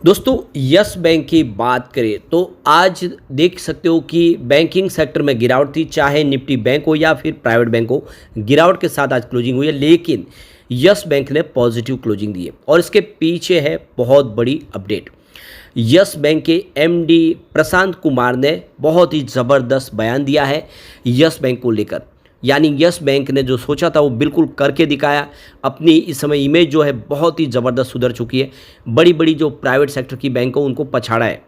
दोस्तों yes bank की बात करें तो आज देख सकते हो कि बैंकिंग सेक्टर में गिरावट थी, चाहे निफ्टी बैंक हो या फिर प्राइवेट बैंक हो। गिरावट के साथ आज क्लोजिंग हुई है, लेकिन यस बैंक ने पॉजिटिव क्लोजिंग दी है और इसके पीछे है बहुत बड़ी अपडेट। यस बैंक के एमडी प्रशांत कुमार ने बहुत ही ज़बरदस्त बयान दिया है यस बैंक को लेकर। यानी यस बैंक ने जो सोचा था वो बिल्कुल करके दिखाया। अपनी इस समय इमेज जो है बहुत ही ज़बरदस्त सुधर चुकी है। बड़ी बड़ी जो प्राइवेट सेक्टर की बैंक हो उनको पछाड़ा है।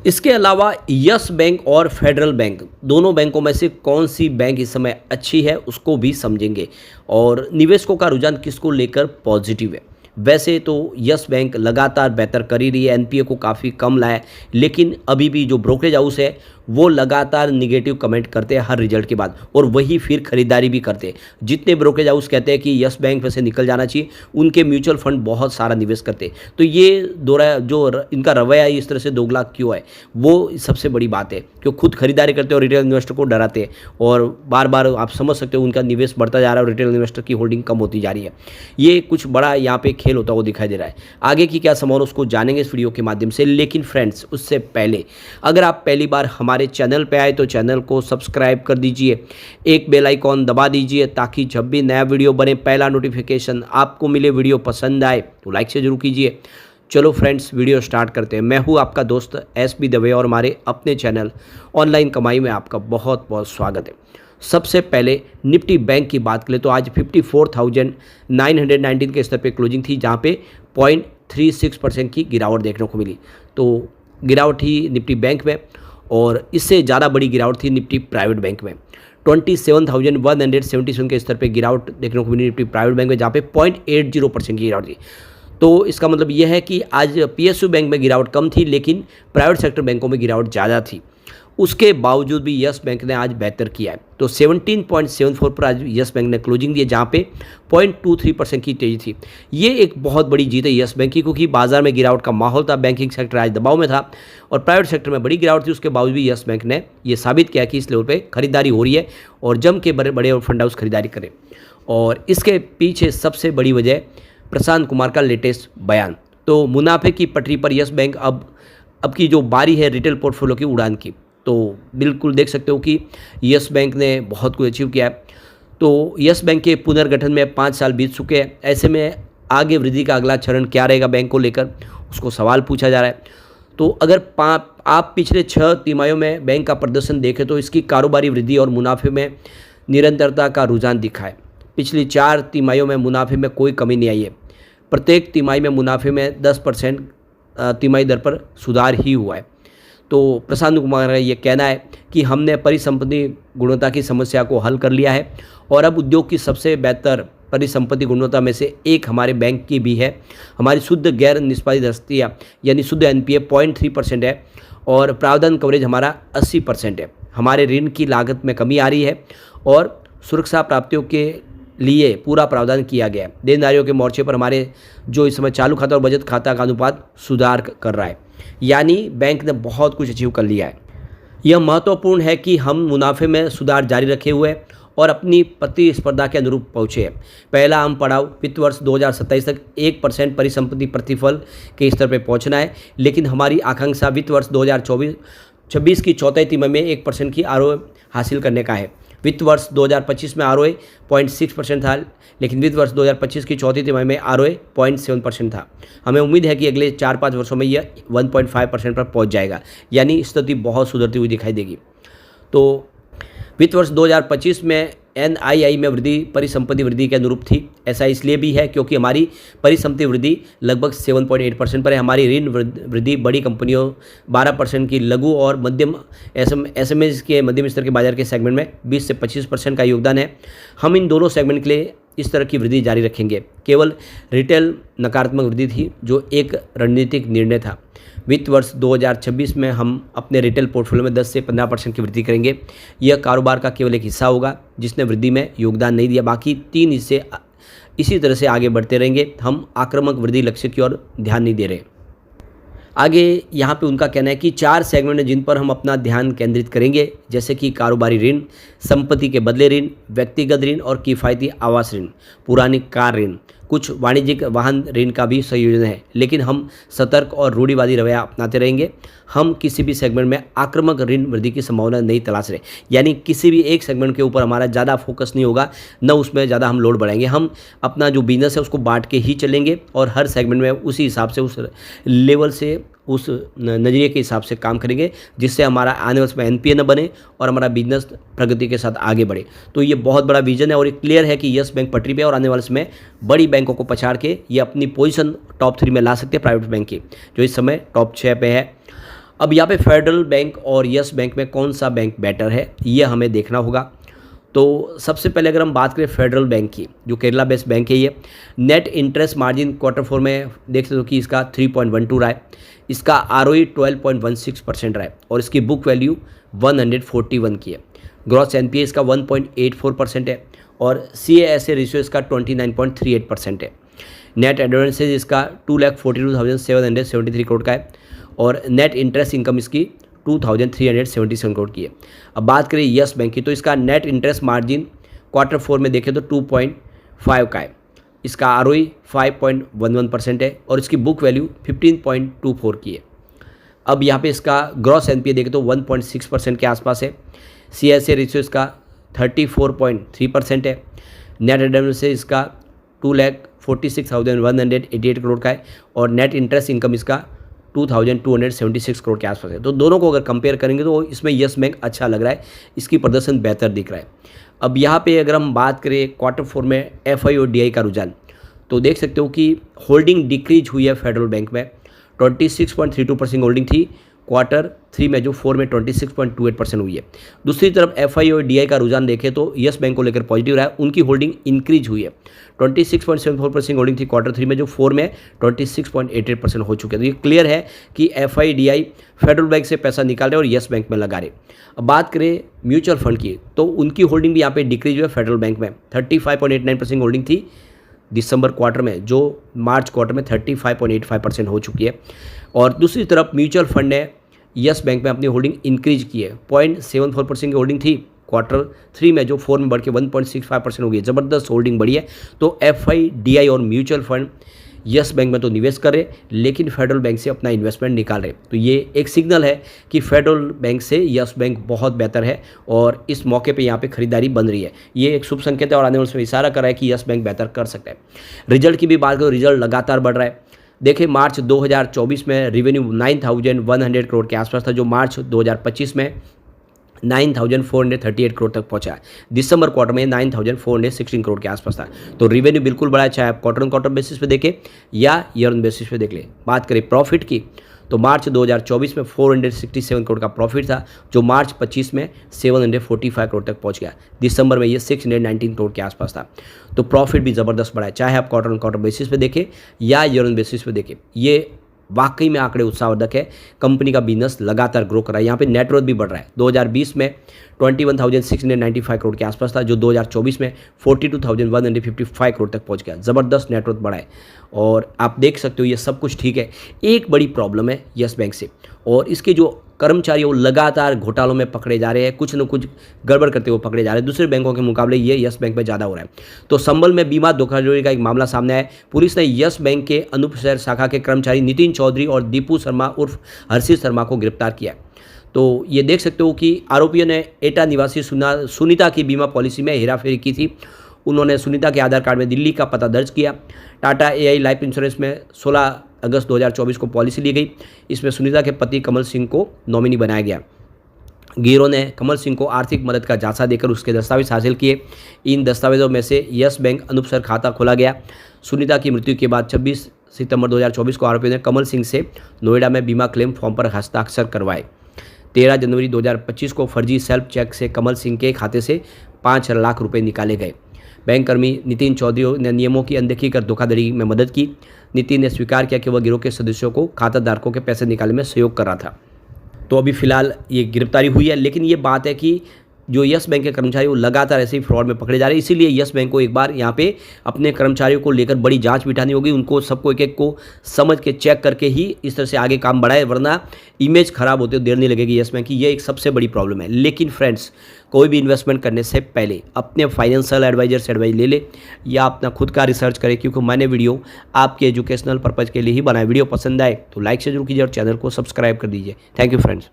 इसके अलावा यस बैंक और फेडरल बैंक दोनों बैंकों में से कौन सी बैंक इस समय अच्छी है उसको भी समझेंगे और निवेशकों का रुझान किसको लेकर पॉजिटिव है। वैसे तो यस बैंक लगातार बेहतर कर ही रही है, एनपीए को काफ़ी कम लाया है, लेकिन अभी भी जो ब्रोकरेज हाउस है वो लगातार निगेटिव कमेंट करते हैं हर रिजल्ट के बाद और वही फिर खरीदारी भी करते हैं। जितने ब्रोकरेज हाउस कहते हैं कि यस बैंक में से निकल जाना चाहिए, उनके म्यूचुअल फंड बहुत सारा निवेश करते हैं। तो ये इनका रवैया इस तरह से दोगला क्यों है, वो सबसे बड़ी बात है। क्यों खुद खरीदारी करते हैं और रिटेल इन्वेस्टर को डराते हैं और बार बार आप समझ सकते हो उनका निवेश बढ़ता जा रहा है और रिटेल इन्वेस्टर की होल्डिंग कम होती जा रही है। ये कुछ बड़ा यहाँ पे खेल होता हुआ दिखाई दे रहा है। आगे की क्या संभावना उसको जानेंगे इस वीडियो के माध्यम से। लेकिन फ्रेंड्स, उससे पहले अगर आप पहली बार हमारे चैनल पे आए तो चैनल को सब्सक्राइब कर दीजिए, एक बेल आइकॉन दबा दीजिए ताकि जब भी नया वीडियो बने पहला नोटिफिकेशन आपको मिले। वीडियो पसंद आए तो लाइक से जरूर कीजिए। चलो फ्रेंड्स, वीडियो स्टार्ट करते हैं। मैं हूं आपका दोस्त एसबी दवे और हमारे अपने चैनल ऑनलाइन कमाई में आपका बहुत बहुत स्वागत है। सबसे पहले निफ्टी बैंक की बात करें तो आज 54,919 के स्तर पे क्लोजिंग थी, जहां पे 0.36% की गिरावट देखने को मिली। तो गिरावट थी निफ्टी बैंक में और इससे ज़्यादा बड़ी गिरावट थी निफ्टी प्राइवेट बैंक में। 27,177 के स्तर पे गिरावट देखने को मिली निफ्टी प्राइवेट बैंक में, जहाँ पे 0.80% की गिरावट थी। तो इसका मतलब यह है कि आज पीएसयू बैंक में गिरावट कम थी, लेकिन प्राइवेट सेक्टर बैंकों में गिरावट ज़्यादा थी। उसके बावजूद भी यस बैंक ने आज बेहतर किया है। तो 17.74 पर आज यस बैंक ने क्लोजिंग दी है, जहाँ पे 0.23% की तेजी थी। ये एक बहुत बड़ी जीत है यस बैंक की, क्योंकि बाजार में गिरावट का माहौल था, बैंकिंग सेक्टर आज दबाव में था और प्राइवेट सेक्टर में बड़ी गिरावट थी। उसके बावजूद भी यस बैंक ने ये साबित किया कि इस लेवल पर खरीदारी हो रही है और जम के बड़े बड़े फंड हाउस खरीदारी करें। और इसके पीछे सबसे बड़ी वजह प्रशांत कुमार का लेटेस्ट बयान। तो मुनाफे की पटरी पर यस बैंक अब की जो बारी है रिटेल पोर्टफोलियो की उड़ान की। तो बिल्कुल देख सकते हो कि यस बैंक ने बहुत कुछ अचीव किया है। तो यस बैंक के पुनर्गठन में 5 साल बीत चुके हैं। ऐसे में आगे वृद्धि का अगला चरण क्या रहेगा बैंक को लेकर, उसको सवाल पूछा जा रहा है। तो अगर आप पिछले 6 तिमाहियों में बैंक का प्रदर्शन देखें तो इसकी कारोबारी वृद्धि और मुनाफे में निरंतरता का रुझान दिखा है। पिछली 4 तिमाहियों में मुनाफे में कोई कमी नहीं आई है। प्रत्येक तिमाही में मुनाफे में 10% तिमाही दर पर सुधार ही हुआ है। तो प्रशांत कुमार का ये कहना है कि हमने परिसंपत्ति गुणवत्ता की समस्या को हल कर लिया है और अब उद्योग की सबसे बेहतर परिसंपत्ति गुणवत्ता में से एक हमारे बैंक की भी है। हमारी शुद्ध गैर निष्पादित आस्तियाँ यानी शुद्ध एनपीए 0.3% है और प्रावधान कवरेज हमारा 80% है। हमारे ऋण की लागत में कमी आ रही है और सुरक्षा प्राप्तियों के लिए पूरा प्रावधान किया गया है। देनदारियों के मोर्चे पर हमारे जो इस समय चालू खाता और बचत खाता का अनुपात सुधार कर रहा है। यानी बैंक ने बहुत कुछ अचीव कर लिया है। यह महत्वपूर्ण है कि हम मुनाफे में सुधार जारी रखे हुए और अपनी प्रतिस्पर्धा के अनुरूप पहुँचे हैं। पहला हम पड़ाव वित्त वर्ष 2027 तक 1% परिसंपत्ति प्रतिफल के स्तर पर पहुँचना है, लेकिन हमारी आकांक्षा वित्त वर्ष 2024-26 की चौथाई तिमाही में 1% की आरओए हासिल करने का है। वित्त वर्ष 2025 में आरओए 0.6% था, लेकिन वित्त वर्ष 2025 की चौथी तिमाही में आरओए 0.7% था। हमें उम्मीद है कि अगले 4-5 वर्षों में यह 1.5% पर पहुंच जाएगा, यानी स्थिति बहुत सुधरती हुई दिखाई देगी। तो वित्त वर्ष 2025 में एनआईआई में वृद्धि परिसंपत्ति वृद्धि के अनुरूप थी। ऐसा इसलिए भी है क्योंकि हमारी परिसंपत्ति वृद्धि लगभग 7.8% पर है। हमारी ऋण वृद्धि बड़ी कंपनियों 12% की, लघु और मध्यम एसएमएस के मध्यम स्तर के बाजार के सेगमेंट में 20 से 25% का योगदान है। हम इन दोनों सेगमेंट के लिए इस तरह की वृद्धि जारी रखेंगे। केवल रिटेल नकारात्मक वृद्धि थी जो एक रणनीतिक निर्णय था। वित्त वर्ष 2026 में हम अपने रिटेल पोर्टफोलियो में 10 से 15% की वृद्धि करेंगे। यह कारोबार का केवल एक हिस्सा होगा जिसने वृद्धि में योगदान नहीं दिया, बाकी 3 हिस्से इसी तरह से आगे बढ़ते रहेंगे। हम आक्रामक वृद्धि लक्ष्य की ओर ध्यान नहीं दे रहे। आगे यहाँ पे उनका कहना है कि 4 सेगमेंट हैं जिन पर हम अपना ध्यान केंद्रित करेंगे, जैसे कि कारोबारी ऋण, संपत्ति के बदले ऋण, व्यक्तिगत ऋण और किफ़ायती आवास ऋण, पुरानी कार ऋण। कुछ वाणिज्यिक वाहन ऋण का भी संयोजन है, लेकिन हम सतर्क और रूढ़िवादी रवैया अपनाते रहेंगे। हम किसी भी सेगमेंट में आक्रामक ऋण वृद्धि की संभावना नहीं तलाश रहे, यानी किसी भी एक सेगमेंट के ऊपर हमारा ज़्यादा फोकस नहीं होगा, न उसमें ज़्यादा हम लोड बढ़ाएंगे। हम अपना जो बिजनेस है उसको बांट के ही चलेंगे और हर सेगमेंट में उसी हिसाब से, उस लेवल से, उस नज़रिए के हिसाब से काम करेंगे, जिससे हमारा आने वाले समय एनपीए न बने और हमारा बिजनेस प्रगति के साथ आगे बढ़े। तो ये बहुत बड़ा विजन है और ये क्लियर है कि यस बैंक पटरी पे और आने वाले समय बड़ी बैंकों को पछाड़ के ये अपनी पोजीशन टॉप 3 में ला सकते हैं प्राइवेट बैंक की, जो इस समय टॉप 6 पे है। अब यहाँ पे फेडरल बैंक और यस बैंक में कौन सा बैंक बेटर है, ये हमें देखना होगा। तो सबसे पहले अगर हम बात करें फेडरल बैंक की, जो केरला बेस्ड बैंक है, ये नेट इंटरेस्ट मार्जिन क्वार्टर 4 में देख सकते हो कि इसका 3.12 रहा है, इसका आरओई 12.16% रहा है और इसकी बुक वैल्यू 141 की है। ग्रॉस एनपीए इसका 1.84% है और सीएएसए रेशियो इसका 29.38% है। नेट एडवांसेज इसका 2,42,773 करोड़ का है और नेट इंटरेस्ट इनकम इसकी 2,377 करोड़ की है। अब बात करें यस बैंक की, तो इसका नेट इंटरेस्ट मार्जिन क्वार्टर 4 में देखें तो 2.5 का है, इसका आरओई 5.11% है और इसकी बुक वैल्यू 15.24 की है। अब यहाँ पे इसका ग्रॉस एनपीए देखें तो 1.6% के आसपास है। सीएसए रेशियो इसका 34.3% है। नेट एडवांस से इसका 2,46,188 करोड़ का है और नेट इंटरेस्ट इनकम इसका 2,276 करोड़ के आसपास है। तो दोनों को अगर कंपेयर करेंगे तो इसमें यस बैंक अच्छा लग रहा है, इसकी प्रदर्शन बेहतर दिख रहा है। अब यहाँ पे अगर हम बात करें क्वार्टर 4 में एफआई और डीआई का रुझान, तो देख सकते हो कि होल्डिंग डिक्रीज हुई है फेडरल बैंक में, 26.32% होल्डिंग थी क्वार्टर 3 में, जो 4 में 26.28% हुई है। दूसरी तरफ एफआई और डीआई का रुझान देखें तो यस बैंक को लेकर पॉजिटिव रहा है, उनकी होल्डिंग इंक्रीज हुई है, 26.74% होल्डिंग थी क्वार्टर 3 में, जो 4 में 26.88% हो चुके हैं। तो ये क्लियर है कि एफआई डीआई फेडरल बैंक से पैसा निकाल रहे और यस बैंक में लगा रहे। अब बात करें म्यूचुअल फंड की, तो उनकी होल्डिंग भी यहाँ पे डिक्रीज हुई है फेडरल बैंक में, 35.89% होल्डिंग थी दिसंबर क्वार्टर में, जो मार्च क्वार्टर में 35.85% हो चुकी है। और दूसरी तरफ म्यूचुअल फंड ने यस बैंक में अपनी होल्डिंग इंक्रीज की है, 0.74% की होल्डिंग थी क्वार्टर 3 में, जो 4 में बढ़ के 1.65% हो गई, ज़बरदस्त होल्डिंग बढ़ी है। तो एफआई डीआई और म्यूचुअल फंड यस बैंक में तो निवेश कर रहे, लेकिन फेडरल बैंक से अपना इन्वेस्टमेंट निकाल रहे। तो ये एक सिग्नल है कि फेडरल बैंक से यस बैंक बहुत बेहतर है और इस मौके पे यहाँ पे खरीदारी बन रही है। ये एक शुभ संकेत है और आने वाले समय इशारा कर रहा है कि यस बैंक बेहतर कर सकता है। रिजल्ट की भी बात करो, रिजल्ट लगातार बढ़ रहा है। देखिए मार्च 2024 में रेवेन्यू 9,100 करोड़ के आसपास था, जो मार्च 2025 में 9,438 करोड़ तक पहुंचा है। दिसंबर क्वार्टर में 9,416 करोड़ के आसपास था। तो रेवेन्यू बिल्कुल बढ़ा है, चाहे आप क्वार्टर ऑन क्वार्टर बेसिस पे देखें या ईयर ऑन बेसिस पे देख लें। बात करें प्रॉफिट की, तो मार्च 2024 में 467 करोड़ का प्रॉफिट था, जो मार्च 25 में 745 करोड़ तक पहुंच गया। दिसंबर में ये 619 करोड़ के आसपास था। तो प्रॉफिट भी ज़बरदस्त बढ़ा है, चाहे आप क्वार्टर ऑन क्वार्टर बेसिस पे देखें या ईयर ऑन बेसिस पे देखें। ये वाकई में आंकड़े उत्साहवर्धक है, कंपनी का बिजनेस लगातार ग्रो कर रहा है। यहाँ पे नेटवर्थ भी बढ़ रहा है, 2020 में 21,695 करोड़ के आसपास था, जो 2024 में 42,155 करोड़ तक पहुँच गया। ज़बरदस्त नेटवर्थ बढ़ा है और आप देख सकते हो ये सब कुछ ठीक है। एक बड़ी प्रॉब्लम है यस बैंक से, और इसके जो कर्मचारी वो लगातार घोटालों में पकड़े जा रहे हैं, कुछ न कुछ गड़बड़ करते हुए पकड़े जा रहे हैं। दूसरे बैंकों के मुकाबले ये यस बैंक में ज़्यादा हो रहा है। तो संबल में बीमा धोखाधड़ी का एक मामला सामने आया है। पुलिस ने यस बैंक के अनूप शहर शाखा के कर्मचारी नितिन चौधरी और दीपू शर्मा उर्फ हर्षित शर्मा को गिरफ्तार किया है। तो ये देख सकते हो कि आरोपियों ने एटा निवासी सुनीता की बीमा पॉलिसी में हेराफेरी की थी। उन्होंने सुनीता के आधार कार्ड में दिल्ली का पता दर्ज किया। टाटा एआई लाइफ इंश्योरेंस में 16 अगस्त 2024 को पॉलिसी ली गई। इसमें सुनीता के पति कमल सिंह को नॉमिनी बनाया गया। गिरोह ने कमल सिंह को आर्थिक मदद का जांचा देकर उसके दस्तावेज हासिल किए। इन दस्तावेजों में से यस बैंक अनूपसर खाता खोला गया। सुनीता की मृत्यु के बाद 26 सितंबर 2024 को आरोपियों ने कमल सिंह से नोएडा में बीमा क्लेम फॉर्म पर हस्ताक्षर करवाए। 13 जनवरी 2025 को फर्जी सेल्फ चेक से कमल सिंह के खाते से 5 लाख रुपए निकाले गए। बैंक कर्मी नितिन चौधरी ने नियमों की अनदेखी कर धोखाधड़ी में मदद की। नितिन ने स्वीकार किया कि वह गिरोह के सदस्यों को खाताधारकों के पैसे निकालने में सहयोग कर रहा था। तो अभी फिलहाल ये गिरफ्तारी हुई है, लेकिन ये बात है कि जो यस बैंक के कर्मचारी वो लगातार ऐसे ही फ्रॉड में पकड़े जा रहे हैं। इसीलिए यस बैंक को एक बार यहाँ पे अपने कर्मचारियों को लेकर बड़ी जांच बिठानी होगी, उनको सबको एक एक को समझ के चेक करके ही इस तरह से आगे काम बढ़ाए, वरना इमेज खराब होते देर नहीं लगेगी यस बैंक की। ये एक सबसे बड़ी प्रॉब्लम है। लेकिन फ्रेंड्स, कोई भी इन्वेस्टमेंट करने से पहले अपने फाइनेंशियल एडवाइजर से एडवाइस ले ले या अपना खुद का रिसर्च करें, क्योंकि मैंने वीडियो आपके एजुकेशनल पर्पज़ के लिए ही बनाया। वीडियो पसंद आए तो लाइक से जरूर कीजिए और चैनल को सब्सक्राइब कर दीजिए। Thank you friends.